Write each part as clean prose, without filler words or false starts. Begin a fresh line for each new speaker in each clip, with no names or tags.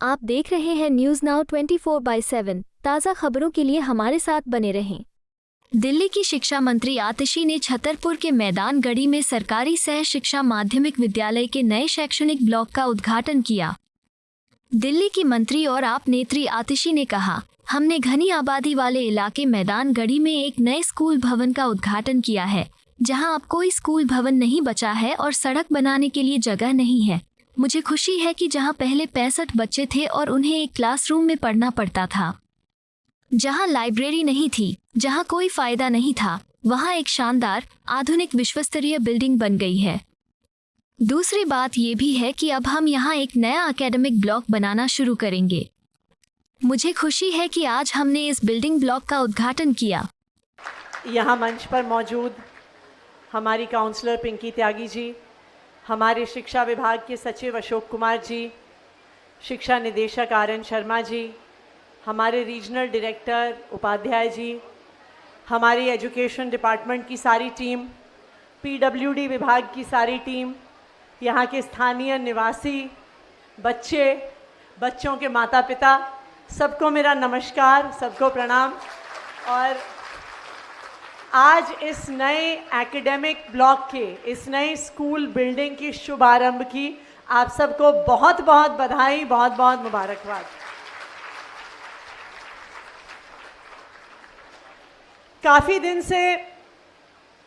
आप देख रहे हैं न्यूज़ नाउ 24/7। ताज़ा खबरों के लिए हमारे साथ बने रहें। दिल्ली की शिक्षा मंत्री आतिशी ने छतरपुर के मैदान गढ़ी में सरकारी सह शिक्षा माध्यमिक विद्यालय के नए शैक्षणिक ब्लॉक का उद्घाटन किया। दिल्ली की मंत्री और आप नेत्री आतिशी ने कहा, हमने घनी आबादी वाले इलाके मैदान गढ़ी में एक नए स्कूल भवन का उद्घाटन किया है, जहां अब कोई स्कूल भवन नहीं बचा है और सड़क बनाने के लिए जगह नहीं है। मुझे खुशी है कि जहां पहले 65 बच्चे थे और उन्हें एक क्लासरूम में पढ़ना पड़ता था, जहां लाइब्रेरी नहीं थी, जहां कोई फायदा नहीं था, वहां एक शानदार आधुनिक विश्वस्तरीय बिल्डिंग बन गई है। दूसरी बात ये भी है कि अब हम यहां एक नया एकेडमिक ब्लॉक बनाना शुरू करेंगे। मुझे खुशी है कि आज हमने इस बिल्डिंग ब्लॉक का उद्घाटन किया।
यहाँ मंच पर मौजूद हमारी काउंसलर पिंकी त्यागी जी, हमारे शिक्षा विभाग के सचिव अशोक कुमार जी, शिक्षा निदेशक आर.एन. शर्मा जी, हमारे रीजनल डायरेक्टर उपाध्याय जी, हमारी एजुकेशन डिपार्टमेंट की सारी टीम, पीडब्ल्यूडी विभाग की सारी टीम, यहाँ के स्थानीय निवासी, बच्चे, बच्चों के माता पिता, सबको मेरा नमस्कार, सबको प्रणाम। और आज इस नए एकेडमिक ब्लॉक के, इस नए स्कूल बिल्डिंग की शुभारंभ की आप सबको बहुत बहुत बधाई, बहुत बहुत मुबारकबाद। काफ़ी दिन से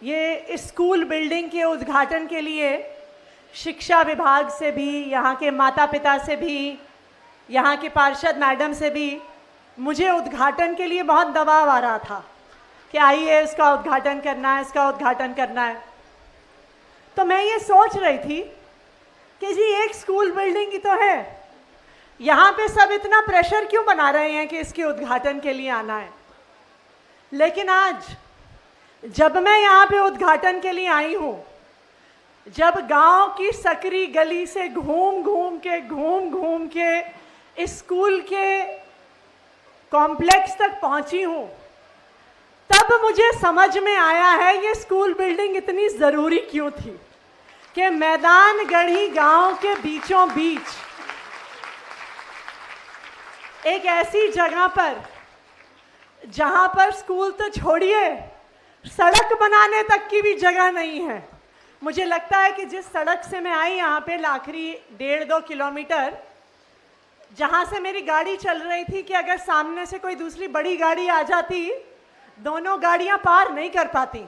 ये स्कूल बिल्डिंग के उद्घाटन के लिए शिक्षा विभाग से भी, यहाँ के माता पिता से भी, यहाँ के पार्षद मैडम से भी मुझे उद्घाटन के लिए बहुत दबाव आ रहा था कि आइए इसका उद्घाटन करना है, इसका उद्घाटन करना है। तो मैं ये सोच रही थी कि जी एक स्कूल बिल्डिंग ही तो है, यहाँ पे सब इतना प्रेशर क्यों बना रहे हैं कि इसके उद्घाटन के लिए आना है। लेकिन आज जब मैं यहाँ पे उद्घाटन के लिए आई हूँ, जब गांव की सकरी गली से घूम घूम के इस स्कूल के कॉम्प्लेक्स तक पहुँची हूँ, तब मुझे समझ में आया है ये स्कूल बिल्डिंग इतनी ज़रूरी क्यों थी कि मैदान गढ़ी गांव के बीचों बीच एक ऐसी जगह पर जहां पर स्कूल तो छोड़िए, सड़क बनाने तक की भी जगह नहीं है। मुझे लगता है कि जिस सड़क से मैं आई यहाँ पे आखिरी 1.5-2 किलोमीटर, जहाँ से मेरी गाड़ी चल रही थी, कि अगर सामने से कोई दूसरी बड़ी गाड़ी आ जाती, दोनों गाड़ियां पार नहीं कर पाती।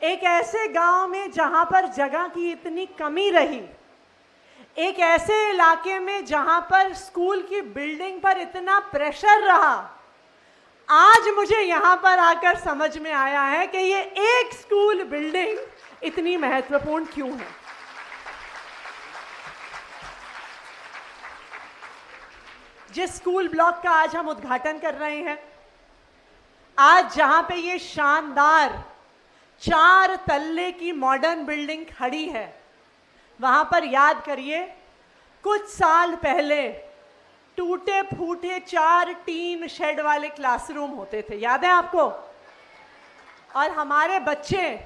एक ऐसे गांव में जहां पर जगह की इतनी कमी रही, एक ऐसे इलाके में जहां पर स्कूल की बिल्डिंग पर इतना प्रेशर रहा, आज मुझे यहां पर आकर समझ में आया है कि ये एक स्कूल बिल्डिंग इतनी महत्वपूर्ण क्यों है। जिस स्कूल ब्लॉक का आज हम उद्घाटन कर रहे हैं, आज जहां पे ये शानदार 4 तल्ले की मॉडर्न बिल्डिंग खड़ी है, वहां पर याद करिए कुछ साल पहले टूटे फूटे 4 टीन शेड वाले क्लासरूम होते थे, याद है आपको? और हमारे बच्चे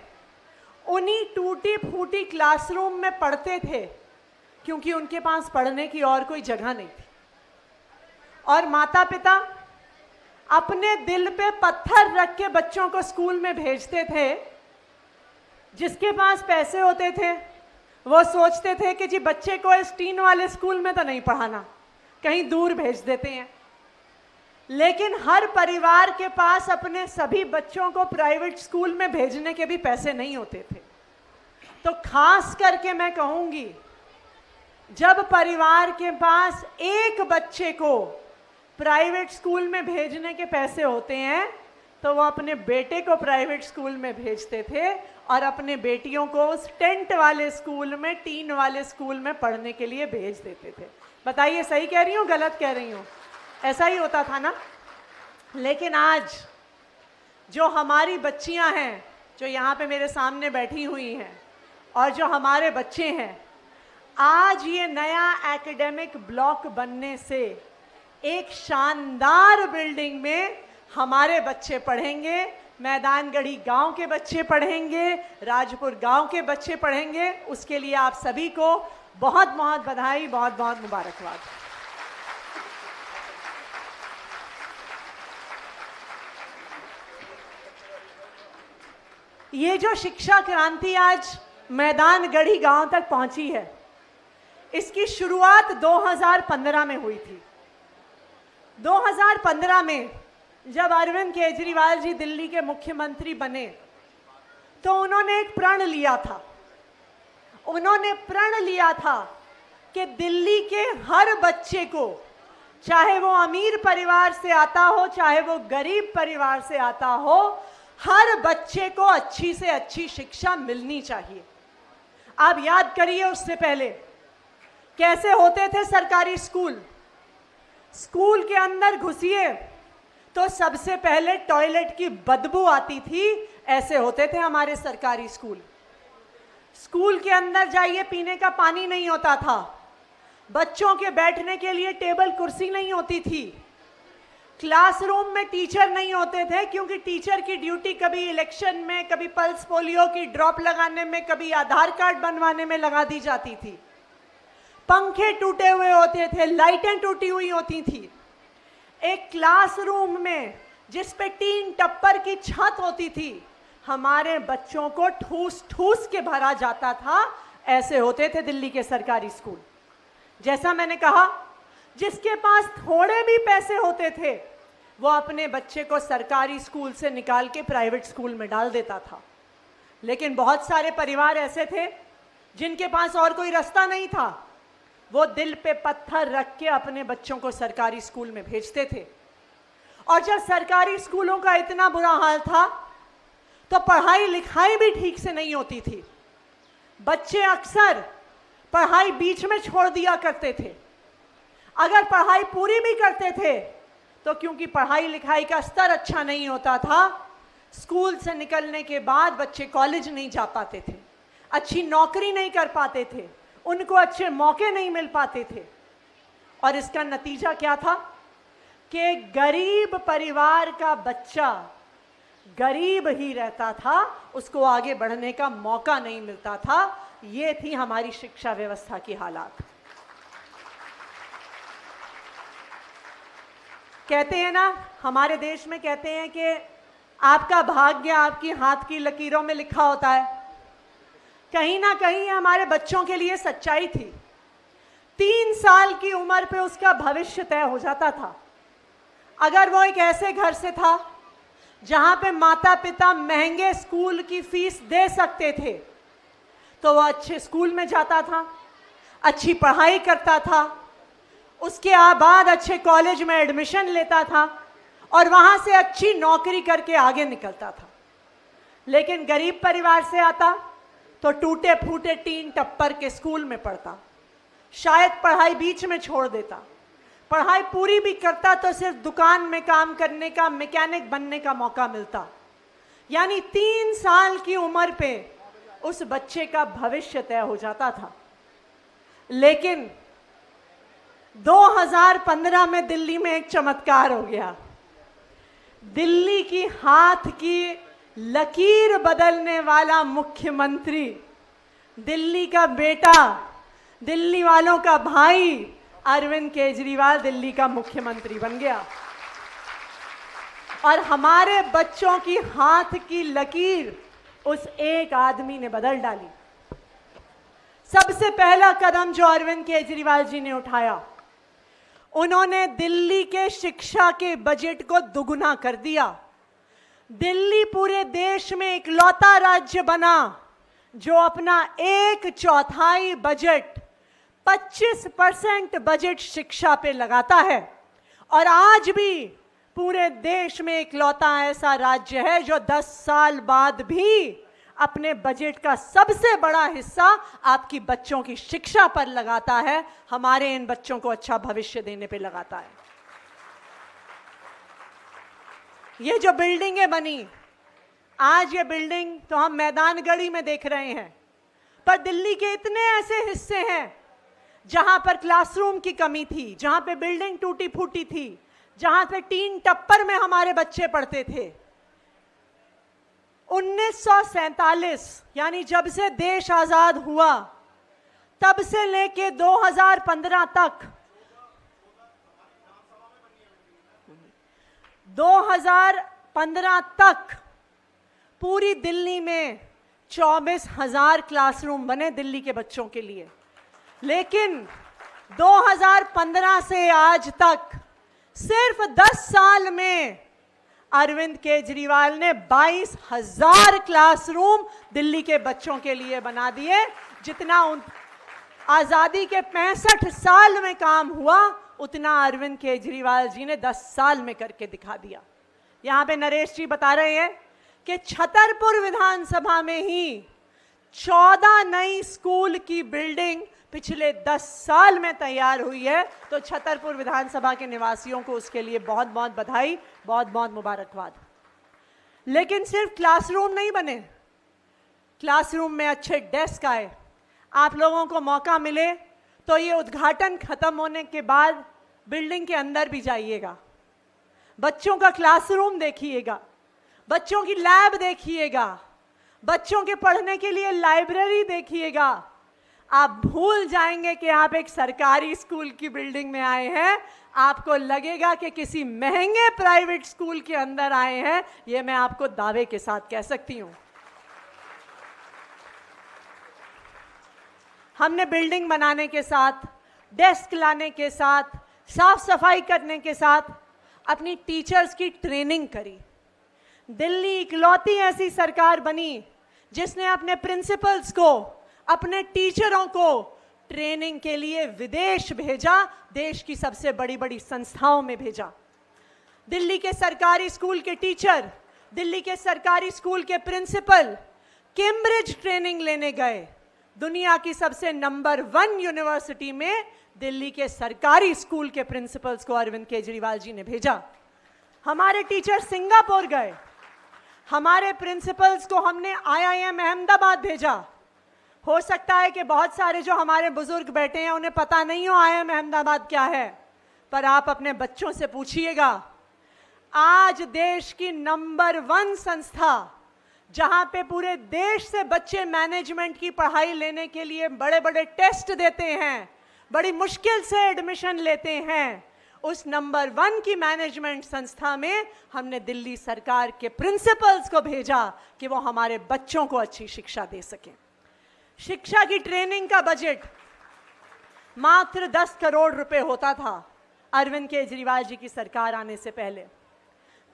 उन्हीं टूटी फूटी क्लासरूम में पढ़ते थे, क्योंकि उनके पास पढ़ने की और कोई जगह नहीं थी। और माता पिता अपने दिल पे पत्थर रख के बच्चों को स्कूल में भेजते थे। जिसके पास पैसे होते थे वो सोचते थे कि जी बच्चे को इस टीन वाले स्कूल में तो नहीं पढ़ाना, कहीं दूर भेज देते हैं। लेकिन हर परिवार के पास अपने सभी बच्चों को प्राइवेट स्कूल में भेजने के भी पैसे नहीं होते थे। तो खास करके मैं कहूँगी, जब परिवार के पास एक बच्चे को प्राइवेट स्कूल में भेजने के पैसे होते हैं, तो वो अपने बेटे को प्राइवेट स्कूल में भेजते थे और अपने बेटियों को उस टेंट वाले स्कूल में, टीन वाले स्कूल में पढ़ने के लिए भेज देते थे। बताइए सही कह रही हूँ, गलत कह रही हूँ? ऐसा ही होता था ना। लेकिन आज जो हमारी बच्चियाँ हैं, जो यहाँ पे मेरे सामने बैठी हुई हैं, और जो हमारे बच्चे हैं, आज ये नया एकेडमिक ब्लॉक बनने से एक शानदार बिल्डिंग में हमारे बच्चे पढ़ेंगे, मैदान गढ़ी गांव के बच्चे पढ़ेंगे, राजपुर गांव के बच्चे पढ़ेंगे। उसके लिए आप सभी को बहुत बहुत बधाई, बहुत बहुत मुबारकबाद। ये जो शिक्षा क्रांति आज मैदान गढ़ी गांव तक पहुंची है, इसकी शुरुआत 2015 में हुई थी। 2015 में जब अरविंद केजरीवाल जी दिल्ली के मुख्यमंत्री बने तो उन्होंने एक प्रण लिया था। उन्होंने प्रण लिया था कि दिल्ली के हर बच्चे को, चाहे वो अमीर परिवार से आता हो चाहे वो गरीब परिवार से आता हो, हर बच्चे को अच्छी से अच्छी शिक्षा मिलनी चाहिए। आप याद करिए उससे पहले कैसे होते थे सरकारी स्कूल। स्कूल के अंदर घुसिए तो सबसे पहले टॉयलेट की बदबू आती थी, ऐसे होते थे हमारे सरकारी स्कूल। स्कूल के अंदर जाइए, पीने का पानी नहीं होता था, बच्चों के बैठने के लिए टेबल कुर्सी नहीं होती थी, क्लासरूम में टीचर नहीं होते थे क्योंकि टीचर की ड्यूटी कभी इलेक्शन में, कभी पल्स पोलियो की ड्रॉप लगाने में, कभी आधार कार्ड बनवाने में लगा दी जाती थी। पंखे टूटे हुए होते थे, लाइटें टूटी हुई होती थी। एक क्लासरूम में जिस पे टीन टप्पर की छत होती थी, हमारे बच्चों को ठूस ठूस के भरा जाता था। ऐसे होते थे दिल्ली के सरकारी स्कूल। जैसा मैंने कहा, जिसके पास थोड़े भी पैसे होते थे वो अपने बच्चे को सरकारी स्कूल से निकाल के प्राइवेट स्कूल में डाल देता था। लेकिन बहुत सारे परिवार ऐसे थे जिनके पास और कोई रास्ता नहीं था, वो दिल पे पत्थर रख के अपने बच्चों को सरकारी स्कूल में भेजते थे। और जब सरकारी स्कूलों का इतना बुरा हाल था तो पढ़ाई लिखाई भी ठीक से नहीं होती थी। बच्चे अक्सर पढ़ाई बीच में छोड़ दिया करते थे। अगर पढ़ाई पूरी भी करते थे तो क्योंकि पढ़ाई लिखाई का स्तर अच्छा नहीं होता था, स्कूल से निकलने के बाद बच्चे कॉलेज नहीं जा पाते थे, अच्छी नौकरी नहीं कर पाते थे, उनको अच्छे मौके नहीं मिल पाते थे। और इसका नतीजा क्या था कि गरीब परिवार का बच्चा गरीब ही रहता था, उसको आगे बढ़ने का मौका नहीं मिलता था। ये थी हमारी शिक्षा व्यवस्था की हालात। कहते हैं ना, हमारे देश में कहते हैं कि आपका भाग्य आपकी हाथ की लकीरों में लिखा होता है। कहीं ना कहीं हमारे बच्चों के लिए सच्चाई थी। 3 साल की उम्र पे उसका भविष्य तय हो जाता था। अगर वो एक ऐसे घर से था जहां पे माता पिता महंगे स्कूल की फीस दे सकते थे तो वो अच्छे स्कूल में जाता था, अच्छी पढ़ाई करता था, उसके बाद अच्छे कॉलेज में एडमिशन लेता था और वहां से अच्छी नौकरी करके आगे निकलता था। लेकिन गरीब परिवार से आता तो टूटे फूटे टीन टप्पर के स्कूल में पढ़ता, शायद पढ़ाई बीच में छोड़ देता, पढ़ाई पूरी भी करता तो सिर्फ दुकान में काम करने का, मैकेनिक बनने का मौका मिलता। यानी 3 साल की उम्र पे उस बच्चे का भविष्य तय हो जाता था। लेकिन 2015 में दिल्ली में एक चमत्कार हो गया। दिल्ली की हाथ की लकीर बदलने वाला मुख्यमंत्री, दिल्ली का बेटा, दिल्ली वालों का भाई अरविंद केजरीवाल दिल्ली का मुख्यमंत्री बन गया। और हमारे बच्चों की हाथ की लकीर उस एक आदमी ने बदल डाली। सबसे पहला कदम जो अरविंद केजरीवाल जी ने उठाया, उन्होंने दिल्ली के शिक्षा के बजट को दुगुना कर दिया। दिल्ली पूरे देश में इकलौता राज्य बना जो अपना 1/4 बजट, 25% बजट शिक्षा पे लगाता है। और आज भी पूरे देश में इकलौता ऐसा राज्य है जो 10 साल बाद भी अपने बजट का सबसे बड़ा हिस्सा आपकी बच्चों की शिक्षा पर लगाता है, हमारे इन बच्चों को अच्छा भविष्य देने पे लगाता है। ये जो बिल्डिंगें बनी, आज ये बिल्डिंग तो हम मैदान गढ़ी में देख रहे हैं, पर दिल्ली के इतने ऐसे हिस्से हैं जहां पर क्लासरूम की कमी थी, जहां पे बिल्डिंग टूटी फूटी थी, जहां पे टीन टप्पर में हमारे बच्चे पढ़ते थे। 1947 यानी जब से देश आजाद हुआ तब से लेके 2015 तक 2015 तक पूरी दिल्ली में 24,000 क्लासरूम बने दिल्ली के बच्चों के लिए, लेकिन 2015 से आज तक सिर्फ 10 साल में अरविंद केजरीवाल ने 22,000 क्लासरूम दिल्ली के बच्चों के लिए बना दिए। जितना आजादी के 65 साल में काम हुआ, उतना अरविंद केजरीवाल जी ने 10 साल में करके दिखा दिया। यहां पे नरेश जी बता रहे हैं कि छतरपुर विधानसभा में ही 14 नई स्कूल की बिल्डिंग पिछले 10 साल में तैयार हुई है। तो छतरपुर विधानसभा के निवासियों को उसके लिए बहुत बहुत बधाई, बहुत बहुत मुबारकबाद। लेकिन सिर्फ क्लासरूम नहीं बने, क्लासरूम में अच्छे डेस्क आए। आप लोगों को मौका मिले तो ये उद्घाटन खत्म होने के बाद बिल्डिंग के अंदर भी जाइएगा, बच्चों का क्लासरूम देखिएगा, बच्चों की लैब देखिएगा, बच्चों के पढ़ने के लिए लाइब्रेरी देखिएगा। आप भूल जाएंगे कि आप एक सरकारी स्कूल की बिल्डिंग में आए हैं। आपको लगेगा कि किसी महंगे प्राइवेट स्कूल के अंदर आए हैं। यह मैं आपको दावे के साथ कह सकती हूं। हमने बिल्डिंग बनाने के साथ, डेस्क लाने के साथ, साफ सफाई करने के साथ अपनी टीचर्स की ट्रेनिंग करी। दिल्ली इकलौती ऐसी सरकार बनी जिसने अपने प्रिंसिपल्स को, अपने टीचरों को ट्रेनिंग के लिए विदेश भेजा, देश की सबसे बड़ी बड़ी संस्थाओं में भेजा। दिल्ली के सरकारी स्कूल के टीचर, दिल्ली के सरकारी स्कूल के प्रिंसिपल कैम्ब्रिज ट्रेनिंग लेने गए। दुनिया की सबसे नंबर 1 यूनिवर्सिटी में दिल्ली के सरकारी स्कूल के प्रिंसिपल्स को अरविंद केजरीवाल जी ने भेजा। हमारे टीचर सिंगापुर गए, हमारे प्रिंसिपल्स को हमने IIM अहमदाबाद भेजा। हो सकता है कि बहुत सारे जो हमारे बुजुर्ग बैठे हैं उन्हें पता नहीं हो IIM अहमदाबाद क्या है, पर आप अपने बच्चों से पूछिएगा। आज देश की नंबर 1 संस्था, जहां पे पूरे देश से बच्चे मैनेजमेंट की पढ़ाई लेने के लिए बड़े बड़े टेस्ट देते हैं, बड़ी मुश्किल से एडमिशन लेते हैं, उस नंबर 1 की मैनेजमेंट संस्था में हमने दिल्ली सरकार के प्रिंसिपल्स को भेजा कि वो हमारे बच्चों को अच्छी शिक्षा दे सकें। शिक्षा की ट्रेनिंग का बजट मात्र 10 करोड़ रुपए होता था अरविंद केजरीवाल जी की सरकार आने से पहले।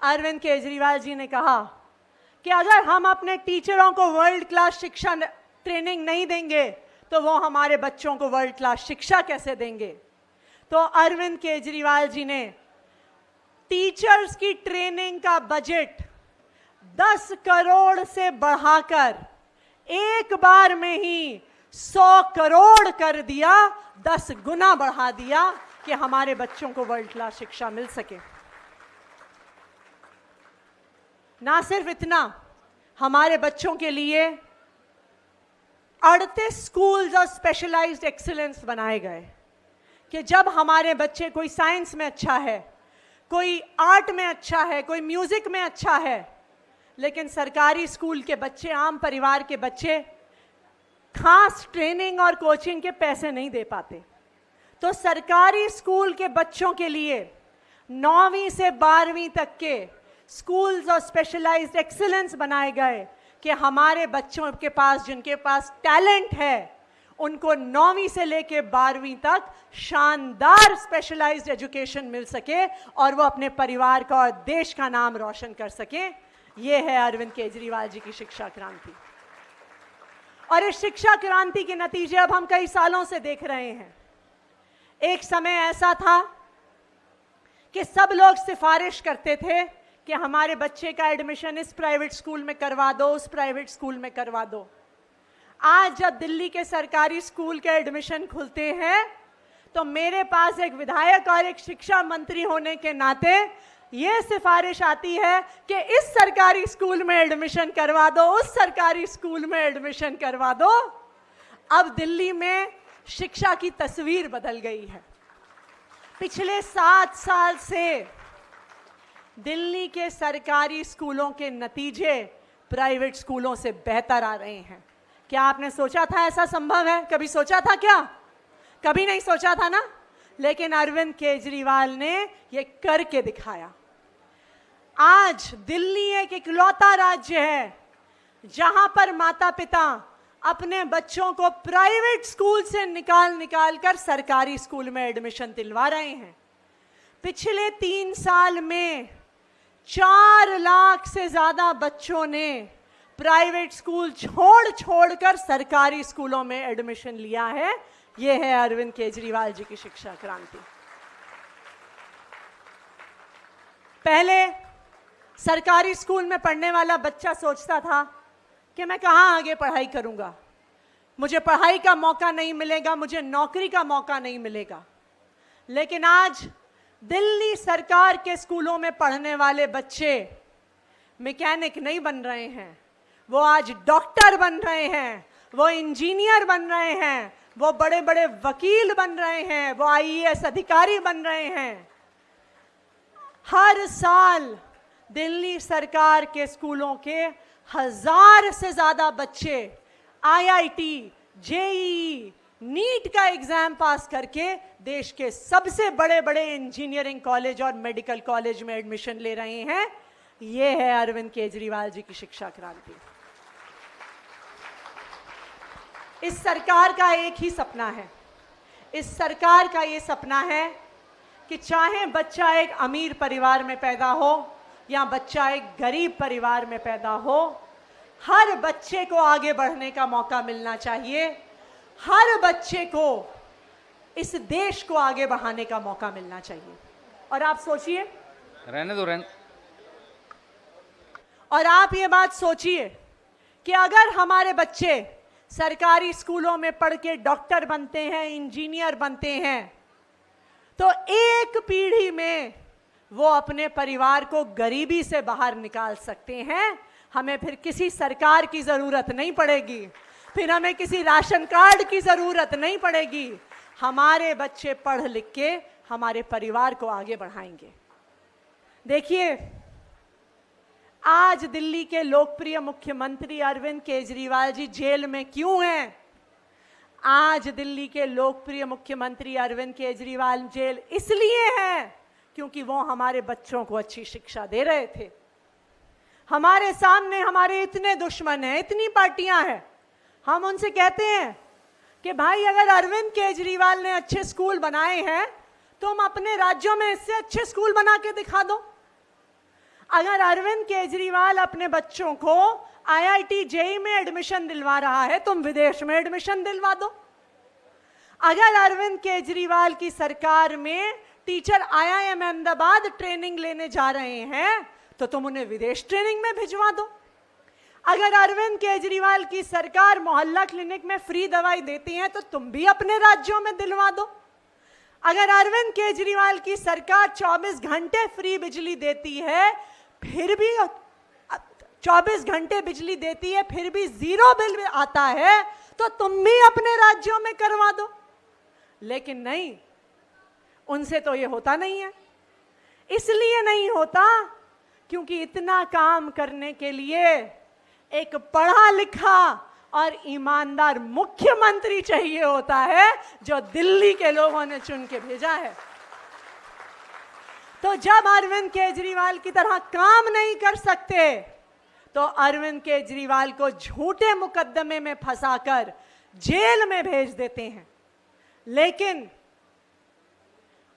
अरविंद केजरीवाल जी ने कहा कि अगर हम अपने टीचरों को वर्ल्ड क्लास शिक्षा ट्रेनिंग नहीं देंगे तो वो हमारे बच्चों को वर्ल्ड क्लास शिक्षा कैसे देंगे। तो अरविंद केजरीवाल जी ने टीचर्स की ट्रेनिंग का बजट 10 करोड़ से बढ़ाकर एक बार में ही 100 करोड़ कर दिया, 10 गुना बढ़ा दिया कि हमारे बच्चों को वर्ल्ड क्लास शिक्षा मिल सके। ना सिर्फ इतना, हमारे बच्चों के लिए 38 स्कूल्स ऑफ स्पेशलाइज्ड एक्सीलेंस बनाए गए कि जब हमारे बच्चे, कोई साइंस में अच्छा है, कोई आर्ट में अच्छा है, कोई म्यूजिक में अच्छा है, लेकिन सरकारी स्कूल के बच्चे, आम परिवार के बच्चे खास ट्रेनिंग और कोचिंग के पैसे नहीं दे पाते। तो सरकारी स्कूल के बच्चों के लिए 9वीं से 12वीं तक के स्कूल्स और स्पेशलाइज्ड एक्सीलेंस बनाए गए कि हमारे बच्चों के पास, जिनके पास टैलेंट है, उनको 9वीं से लेके 12वीं तक शानदार स्पेशलाइज्ड एजुकेशन मिल सके और वो अपने परिवार का और देश का नाम रोशन कर सके। ये है अरविंद केजरीवाल जी की शिक्षा क्रांति। और इस शिक्षा क्रांति के नतीजे अब हम कई सालों से देख रहे हैं। एक समय ऐसा था कि सब लोग सिफारिश करते थे कि हमारे बच्चे का एडमिशन इस प्राइवेट स्कूल में करवा दो, उस प्राइवेट स्कूल में करवा दो। आज जब दिल्ली के सरकारी स्कूल के एडमिशन खुलते हैं तो मेरे पास एक विधायक और एक शिक्षा मंत्री होने के नाते ये सिफारिश आती है कि इस सरकारी स्कूल में एडमिशन करवा दो, उस सरकारी स्कूल में एडमिशन करवा दो। अब दिल्ली में शिक्षा की तस्वीर बदल गई है। पिछले 7 साल से दिल्ली के सरकारी स्कूलों के नतीजे प्राइवेट स्कूलों से बेहतर आ रहे हैं। क्या आपने सोचा था ऐसा संभव है? कभी सोचा था क्या? कभी नहीं सोचा था ना। लेकिन अरविंद केजरीवाल ने ये करके दिखाया। आज दिल्ली एक इकलौता राज्य है जहां पर माता पिता अपने बच्चों को प्राइवेट स्कूल से निकाल कर सरकारी स्कूल में एडमिशन दिलवा रहे हैं। पिछले 3 साल में 4 लाख से ज्यादा बच्चों ने प्राइवेट स्कूल छोड़ कर सरकारी स्कूलों में एडमिशन लिया है। यह है अरविंद केजरीवाल जी की शिक्षा क्रांति। पहले सरकारी स्कूल में पढ़ने वाला बच्चा सोचता था कि मैं कहाँ आगे पढ़ाई करूंगा, मुझे पढ़ाई का मौका नहीं मिलेगा, मुझे नौकरी का मौका नहीं मिलेगा। लेकिन आज दिल्ली सरकार के स्कूलों में पढ़ने वाले बच्चे मैकेनिक नहीं बन रहे हैं, वो आज डॉक्टर बन रहे हैं, वो इंजीनियर बन रहे हैं, वो बड़े बड़े वकील बन रहे हैं, वो आईएएस अधिकारी बन रहे हैं। हर साल दिल्ली सरकार के स्कूलों के 1000 से ज्यादा बच्चे आईआईटी, जेईई, नीट का एग्जाम पास करके देश के सबसे बड़े बड़े इंजीनियरिंग कॉलेज और मेडिकल कॉलेज में एडमिशन ले रहे हैं। यह है अरविंद केजरीवाल जी की शिक्षा क्रांति। इस सरकार का एक ही सपना है, इस सरकार का ये सपना है कि चाहे बच्चा एक अमीर परिवार में पैदा हो या बच्चा एक गरीब परिवार में पैदा हो, हर बच्चे को आगे बढ़ने का मौका मिलना चाहिए, हर बच्चे को इस देश को आगे बढ़ाने का मौका मिलना चाहिए। और आप सोचिए,
रहने दो
और आप ये बात सोचिए कि अगर हमारे बच्चे सरकारी स्कूलों में पढ़ के डॉक्टर बनते हैं, इंजीनियर बनते हैं, तो एक पीढ़ी में वो अपने परिवार को गरीबी से बाहर निकाल सकते हैं। हमें फिर किसी सरकार की जरूरत नहीं पड़ेगी, फिर हमें किसी राशन कार्ड की जरूरत नहीं पड़ेगी। हमारे बच्चे पढ़ लिख के हमारे परिवार को आगे बढ़ाएंगे। देखिए, आज दिल्ली के लोकप्रिय मुख्यमंत्री अरविंद केजरीवाल जी जेल में क्यों हैं? आज दिल्ली के लोकप्रिय मुख्यमंत्री अरविंद केजरीवाल जेल इसलिए हैं क्योंकि वो हमारे बच्चों को अच्छी शिक्षा दे रहे थे। हमारे सामने हमारे इतने दुश्मन हैं, इतनी पार्टियां हैं, हम उनसे कहते हैं कि भाई अगर अरविंद केजरीवाल ने अच्छे स्कूल बनाए हैं तो हम अपने राज्यों में इससे अच्छे स्कूल बना के दिखा दो। अगर अरविंद केजरीवाल अपने बच्चों को आईआईटी, जेईई में एडमिशन दिलवा रहा है, तुम विदेश में एडमिशन दिलवा दो। अगर अरविंद केजरीवाल की सरकार में टीचर आईआईएम अहमदाबाद ट्रेनिंग लेने जा रहे हैं तो तुम उन्हें विदेश ट्रेनिंग में भिजवा दो। अगर अरविंद केजरीवाल की सरकार मोहल्ला क्लिनिक में फ्री दवाई देती है तो तुम भी अपने राज्यों में दिलवा दो। अगर अरविंद केजरीवाल की सरकार 24 घंटे फ्री बिजली देती है, फिर भी 24 घंटे बिजली देती है, फिर भी 0 बिल आता है, तो तुम भी अपने राज्यों में करवा दो। लेकिन नहीं, उनसे तो ये होता नहीं है। इसलिए नहीं होता क्योंकि इतना काम करने के लिए एक पढ़ा लिखा और ईमानदार मुख्यमंत्री चाहिए होता है, जो दिल्ली के लोगों ने चुन के भेजा है। तो जब अरविंद केजरीवाल की तरह काम नहीं कर सकते तो अरविंद केजरीवाल को झूठे मुकदमे में फंसाकर जेल में भेज देते हैं। लेकिन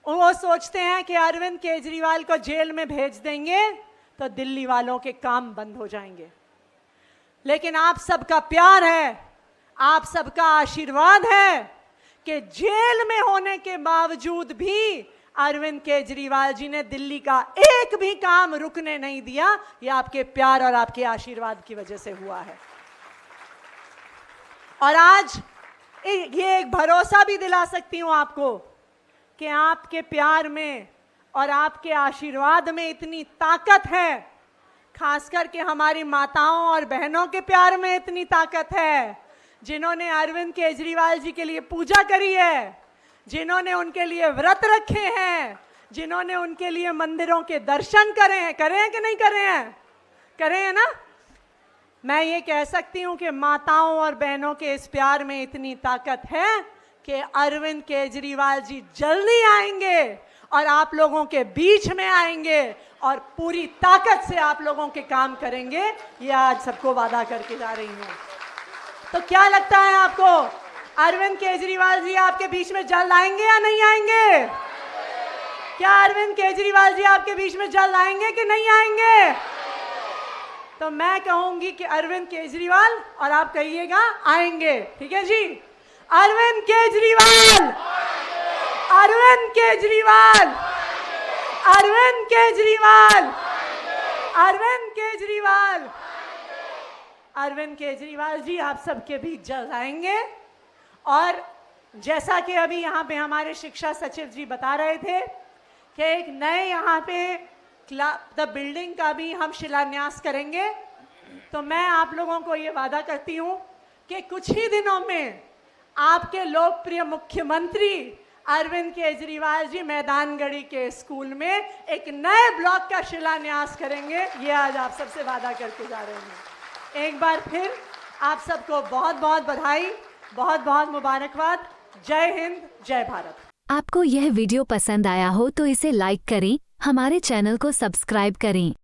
वो सोचते हैं कि अरविंद केजरीवाल को जेल में भेज देंगे तो दिल्ली वालों के काम बंद हो जाएंगे। लेकिन आप सबका प्यार है, आप सबका आशीर्वाद है कि जेल में होने के बावजूद भी अरविंद केजरीवाल जी ने दिल्ली का एक भी काम रुकने नहीं दिया। ये आपके प्यार और आपके आशीर्वाद की वजह से हुआ है। और आज ये एक भरोसा भी दिला सकती हूं आपको कि आपके प्यार में और आपके आशीर्वाद में इतनी ताकत है, खास करके हमारी माताओं और बहनों के प्यार में इतनी ताकत है, जिन्होंने अरविंद केजरीवाल जी के लिए पूजा करी है, जिन्होंने उनके लिए व्रत रखे हैं, जिन्होंने उनके लिए मंदिरों के दर्शन करे हैं कि नहीं करे हैं? करे हैं ना? मैं ये कह सकती हूँ कि माताओं और बहनों के इस प्यार में इतनी ताकत है कि अरविंद केजरीवाल जी जल्दी आएंगे और आप लोगों के बीच में आएंगे और पूरी ताकत से आप लोगों के काम करेंगे, ये आज सबको वादा करके जा रही हूँ। तो क्या लगता है आपको, अरविंद केजरीवाल जी आपके बीच में जल्द आएंगे या नहीं आएंगे? क्या अरविंद केजरीवाल जी आपके बीच में जल्द आएंगे कि नहीं आएंगे? तो मैं कहूंगी कि अरविंद केजरीवाल, और आप कहिएगा आएंगे, ठीक है जी? अरविंद केजरीवाल, अरविंद केजरीवाल, अरविंद केजरीवाल, अरविंद केजरीवाल, अरविंद केजरीवाल जी आप सबके बीच जल्द आएंगे। और जैसा कि अभी यहाँ पे हमारे शिक्षा सचिव जी बता रहे थे कि एक नए यहाँ पे द बिल्डिंग का भी हम शिलान्यास करेंगे, तो मैं आप लोगों को ये वादा करती हूँ कि कुछ ही दिनों में आपके लोकप्रिय मुख्यमंत्री अरविंद केजरीवाल जी मैदानगढ़ी के स्कूल में एक नए ब्लॉक का शिलान्यास करेंगे। ये आज आप सबसे वादा करके जा रहे हैं। एक बार फिर आप सबको बहुत बहुत बधाई, बहुत बहुत मुबारकबाद। जय हिंद, जय भारत।
आपको यह वीडियो पसंद आया हो तो इसे लाइक करें, हमारे चैनल को सब्सक्राइब करें।